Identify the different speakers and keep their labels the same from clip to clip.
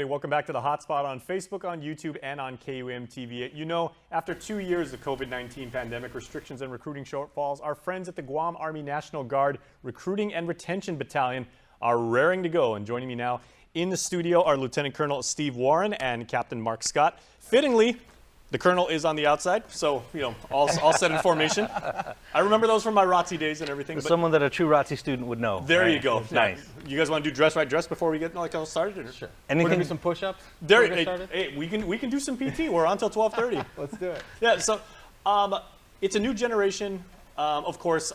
Speaker 1: Welcome back to the Hotspot on Facebook, on YouTube, and on KUM TV. You know, after 2 years of COVID-19 pandemic restrictions and recruiting shortfalls, our friends at the Guam Army National Guard Recruiting and Retention Battalion are raring to go. And joining me now in the studio are Lieutenant Colonel Steve Warren and Captain Mark Scott. Fittingly, the Colonel is on the outside, so, you know, all set in formation. I remember those from my ROTC days and everything. But
Speaker 2: someone that a true ROTC student would know.
Speaker 1: there you go.
Speaker 2: Nice.
Speaker 1: You guys want to do dress right dress before we get all started? Or?
Speaker 3: Sure.
Speaker 2: Anything?
Speaker 3: We're gonna do some push-ups.
Speaker 1: Hey, we can do some PT. We're on till 12:30.
Speaker 3: Let's do it.
Speaker 1: Yeah. So, it's a new generation. Of course,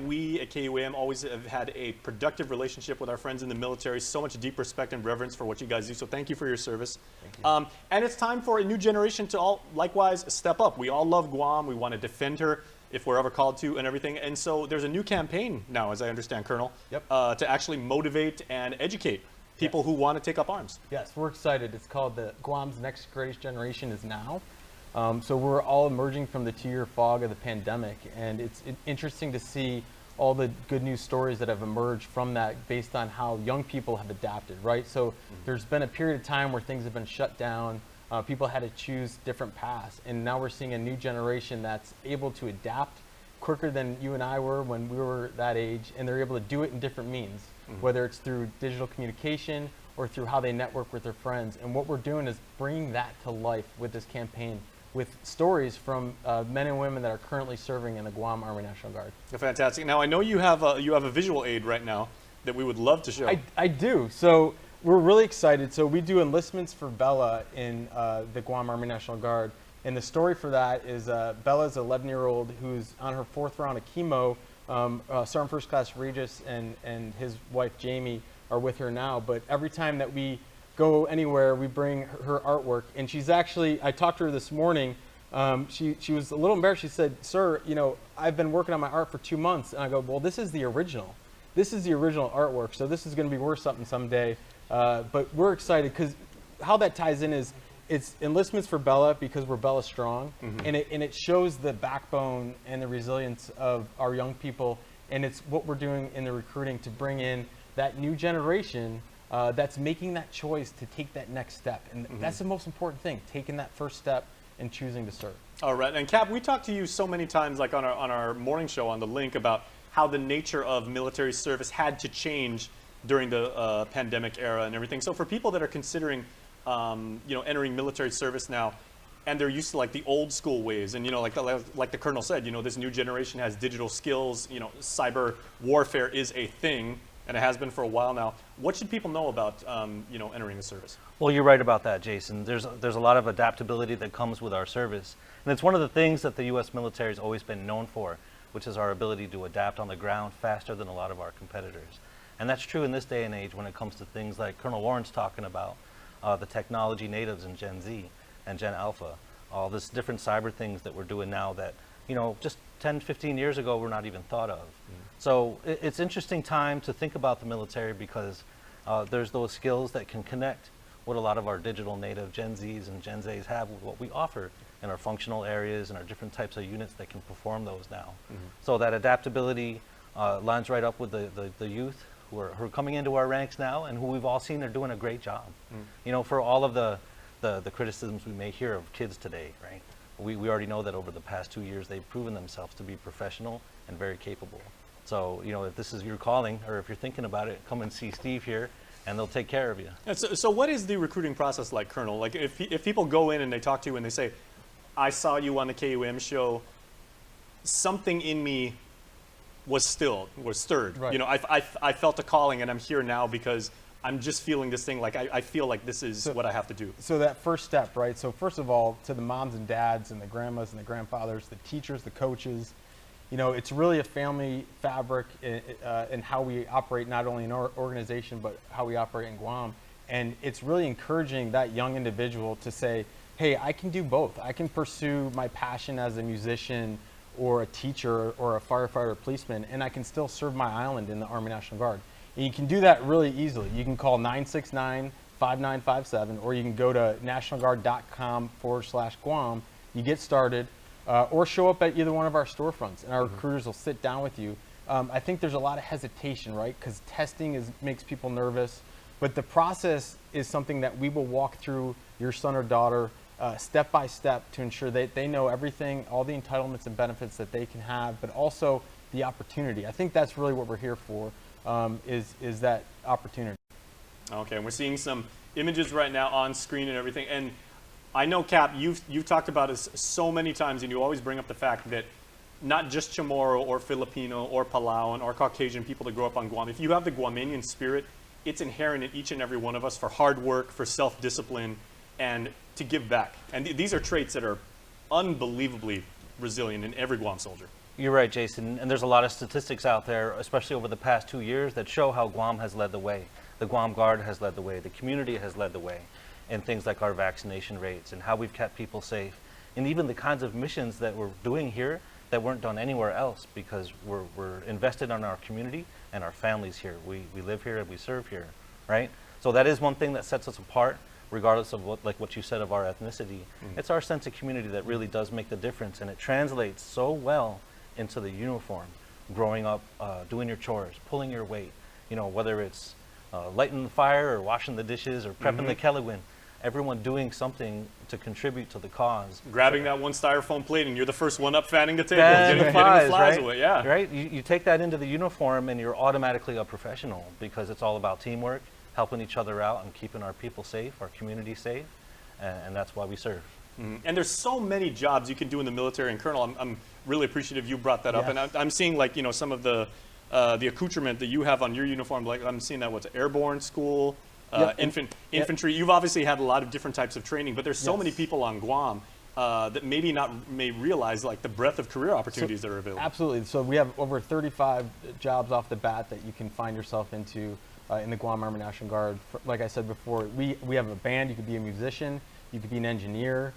Speaker 1: we at KUM always have had a productive relationship with our friends in the military. So much deep respect and reverence for what you guys do. So thank you for your service.
Speaker 3: Thank you.
Speaker 1: And it's time for a new generation to all likewise step up. We all love Guam. We want to defend her if we're ever called to and everything. And so there's a new campaign now, as I understand, Colonel,
Speaker 3: Yep.
Speaker 1: To actually motivate and educate people who want to take up arms.
Speaker 3: Yes, we're excited. It's called the Guam's Next Greatest Generation is Now. So we're all emerging from the 2-year fog of the pandemic, and it's interesting to see all the good news stories that have emerged from that based on how young people have adapted, right? So there's been a period of time where things have been shut down, people had to choose different paths, and now we're seeing a new generation that's able to adapt quicker than you and I were when we were that age, and they're able to do it in different means, whether it's through digital communication or through how they network with their friends. And what we're doing is bringing that to life with this campaign, with stories from men and women that are currently serving in the Guam Army National Guard.
Speaker 1: Fantastic. Now, I know you have a visual aid right now that we would love to show.
Speaker 3: I do. So we're really excited. So we do enlistments for Bella in the Guam Army National Guard. And the story for that is Bella's an 11-year-old who's on her 4th round of chemo. Sergeant First Class Regis and his wife Jamie are with her now. But every time that we go anywhere, we bring her artwork, and she's actually, I talked to her this morning, she was a little embarrassed. She said, "Sir, you know, I've been working on my art for 2 months." And I go, "Well, this is the original. This is the original artwork, so this is going to be worth something someday." But we're excited because how that ties in is it's enlistments for Bella because we're Bella strong, and it shows the backbone and the resilience of our young people, and it's what we're doing in the recruiting to bring in that new generation that's making that choice to take that next step. And that's the most important thing, taking that first step and choosing to serve.
Speaker 1: All right. And Cap, we talked to you so many times, like on our morning show on the Link, about how the nature of military service had to change during the pandemic era and everything. So for people that are considering, entering military service now, and they're used to like the old school ways, and like the Colonel said, this new generation has digital skills. Cyber warfare is a thing, and it has been for a while now. What should people know about, entering the service?
Speaker 2: Well, you're right about that, Jason. There's a lot of adaptability that comes with our service. And it's one of the things that the U.S. military has always been known for, which is our ability to adapt on the ground faster than a lot of our competitors. And that's true in this day and age when it comes to things like Colonel Warren's talking about, the technology natives in Gen Z and Gen Alpha, all this different cyber things that we're doing now that, just 10, 15 years ago, were not even thought of. So it's interesting time to think about the military because there's those skills that can connect what a lot of our digital native Gen Zs and Gen Zs have with what we offer in our functional areas and our different types of units that can perform those now. So that adaptability lines right up with the youth who are coming into our ranks now and who we've all seen are doing a great job. For all of the criticisms we may hear of kids today, right? We already know that over the past 2 years, they've proven themselves to be professional and very capable. So, if this is your calling, or if you're thinking about it, come and see Steve here, and they'll take care of you.
Speaker 1: And so what is the recruiting process like, Colonel? Like, if people go in and they talk to you and they say, "I saw you on the KUM show, something in me was stirred.
Speaker 3: Right.
Speaker 1: I felt a calling, and I'm here now because I'm just feeling this thing. Like I feel like this is what I have to do."
Speaker 3: So that first step, right? So first of all, to the moms and dads and the grandmas and the grandfathers, the teachers, the coaches, it's really a family fabric in how we operate, not only in our organization, but how we operate in Guam. And it's really encouraging that young individual to say, "Hey, I can do both. I can pursue my passion as a musician or a teacher or a firefighter or policeman, and I can still serve my island in the Army National Guard." And you can do that really easily. You can call 969-5957, or you can go to nationalguard.com/Guam. You get started, or show up at either one of our storefronts, and our recruiters will sit down with you. I think there's a lot of hesitation, right? Because testing makes people nervous. But the process is something that we will walk through your son or daughter step by step to ensure that they know everything, all the entitlements and benefits that they can have, but also the opportunity. I think that's really what we're here for, is that opportunity.
Speaker 1: Okay, and we're seeing some images right now on screen and everything. And I know, Cap, you've talked about this so many times, and you always bring up the fact that not just Chamorro or Filipino or Palauan or Caucasian people that grow up on Guam, if you have the Guamanian spirit, it's inherent in each and every one of us for hard work, for self-discipline, and to give back. And these are traits that are unbelievably resilient in every Guam soldier.
Speaker 2: You're right, Jason, and there's a lot of statistics out there, especially over the past 2 years, that show how Guam has led the way. The Guam Guard has led the way, the community has led the way, in things like our vaccination rates and how we've kept people safe, and even the kinds of missions that we're doing here that weren't done anywhere else, because we're invested in our community and our families here. We live here and we serve here, right? So that is one thing that sets us apart, regardless of what you said of our ethnicity. It's our sense of community that really does make the difference, and it translates so well into the uniform. Growing up, doing your chores, pulling your weight, whether it's lighting the fire or washing the dishes or prepping the kelewin, everyone doing something to contribute to the cause.
Speaker 1: Grabbing that one styrofoam plate and you're the first one up fanning the table,
Speaker 2: Getting
Speaker 1: getting the flies
Speaker 2: right?
Speaker 1: away, yeah.
Speaker 2: Right? You take that into the uniform and you're automatically a professional, because it's all about teamwork, helping each other out and keeping our people safe, our community safe, and that's why we serve.
Speaker 1: And there's so many jobs you can do in the military, and Colonel, I'm really appreciative you brought that up.
Speaker 3: Yes.
Speaker 1: And I'm seeing some of the accoutrement that you have on your uniform, like I'm seeing that what's airborne school, infantry. You've obviously had a lot of different types of training, but there's so many people on Guam that may realize like the breadth of career opportunities that are available.
Speaker 3: Absolutely. So we have over 35 jobs off the bat that you can find yourself into in the Guam Army National Guard. Like I said before, we have a band. You could be a musician. You could be an engineer.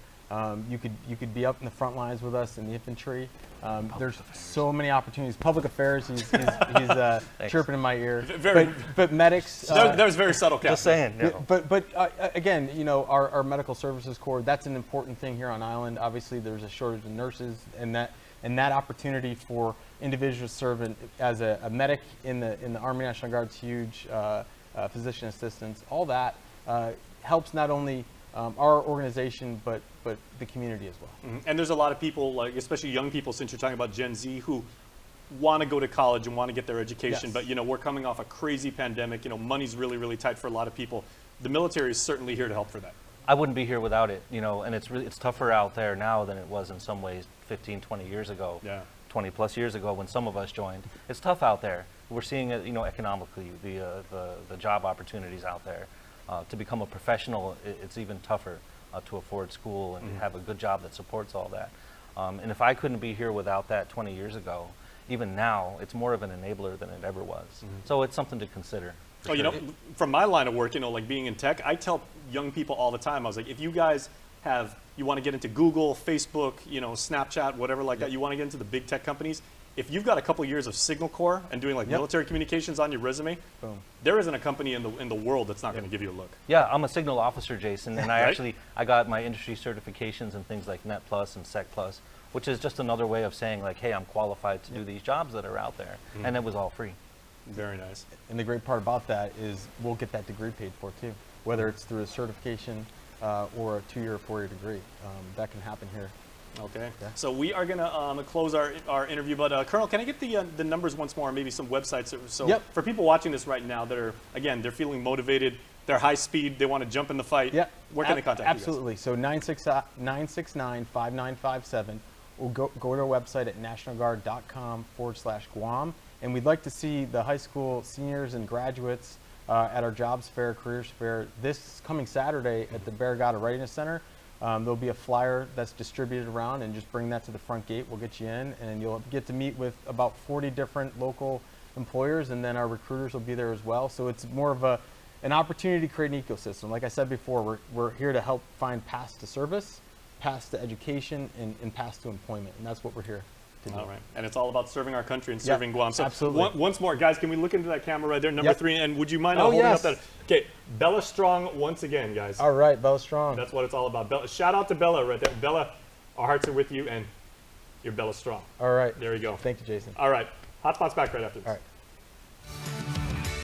Speaker 3: You could be up in the front lines with us in the infantry. There's so many opportunities. Public affairs, he's chirping in my ear. But medics.
Speaker 1: There's very subtle, Captain.
Speaker 2: Just saying. No.
Speaker 3: But again, our medical services corps, that's an important thing here on island. Obviously, there's a shortage of nurses, and that opportunity for individuals serving as a medic in the Army National Guard's huge. Physician assistants, all that helps not only our organization, but the community as well.
Speaker 1: And there's a lot of people, like especially young people, since you're talking about Gen Z, who want to go to college and want to get their education. But we're coming off a crazy pandemic. Money's really, really tight for a lot of people. The military is certainly here to help for that.
Speaker 2: I wouldn't be here without it, and it's tougher out there now than it was in some ways 15, 20 years ago. Yeah. 20 plus years ago when some of us joined. It's tough out there. We're seeing it, economically, the job opportunities out there. To become a professional, it's even tougher to afford school and to have a good job that supports all that. And if I couldn't be here without that 20 years ago, even now, it's more of an enabler than it ever was. So it's something to consider.
Speaker 1: Oh, sure. From my line of work, like being in tech, I tell young people all the time, I was like, if you guys you want to get into Google, Facebook, Snapchat, whatever like that, you want to get into the big tech companies, if you've got a couple years of Signal Corps and doing military communications on your resume, there isn't a company in the world that's not going to give you a look.
Speaker 2: Yeah, I'm a signal officer, Jason, and I got my industry certifications in things like Net Plus and Sec Plus, which is just another way of saying like, hey, I'm qualified to do these jobs that are out there, and it was all free.
Speaker 1: Very nice.
Speaker 3: And the great part about that is we'll get that degree paid for too, whether it's through a certification or a 2-year or 4-year degree. That can happen here.
Speaker 1: Okay. Yeah. So we are going to close our interview, but Colonel, can I get the numbers once more, maybe some websites? So for people watching this right now that are, again, they're feeling motivated, they're high speed, they want to jump in the fight, where can they contact you guys?
Speaker 3: Absolutely. So 969-5957, or go to our website at nationalguard.com/Guam. And we'd like to see the high school seniors and graduates at our jobs fair, careers fair, this coming Saturday at the Barragata Readiness Center. There'll be a flyer that's distributed around, and just bring that to the front gate. We'll get you in, and you'll get to meet with about 40 different local employers, and then our recruiters will be there as well. So it's more of an opportunity to create an ecosystem. Like I said before, we're here to help find paths to service, paths to education, and paths to employment, and that's what we're here to do.
Speaker 1: All right, and it's all about serving our country and serving Guam. So
Speaker 3: absolutely.
Speaker 1: Once more, guys, can we look into that camera right there, number 3, and would you mind holding up that? Okay, Bella Strong once again, guys.
Speaker 3: All right, Bella Strong.
Speaker 1: That's what it's all about. Bella, shout out to Bella right there. Bella, our hearts are with you, and you're Bella Strong.
Speaker 3: All right.
Speaker 1: There you go.
Speaker 3: Thank you, Jason.
Speaker 1: All right, Hotspot's back right after this.
Speaker 3: All right.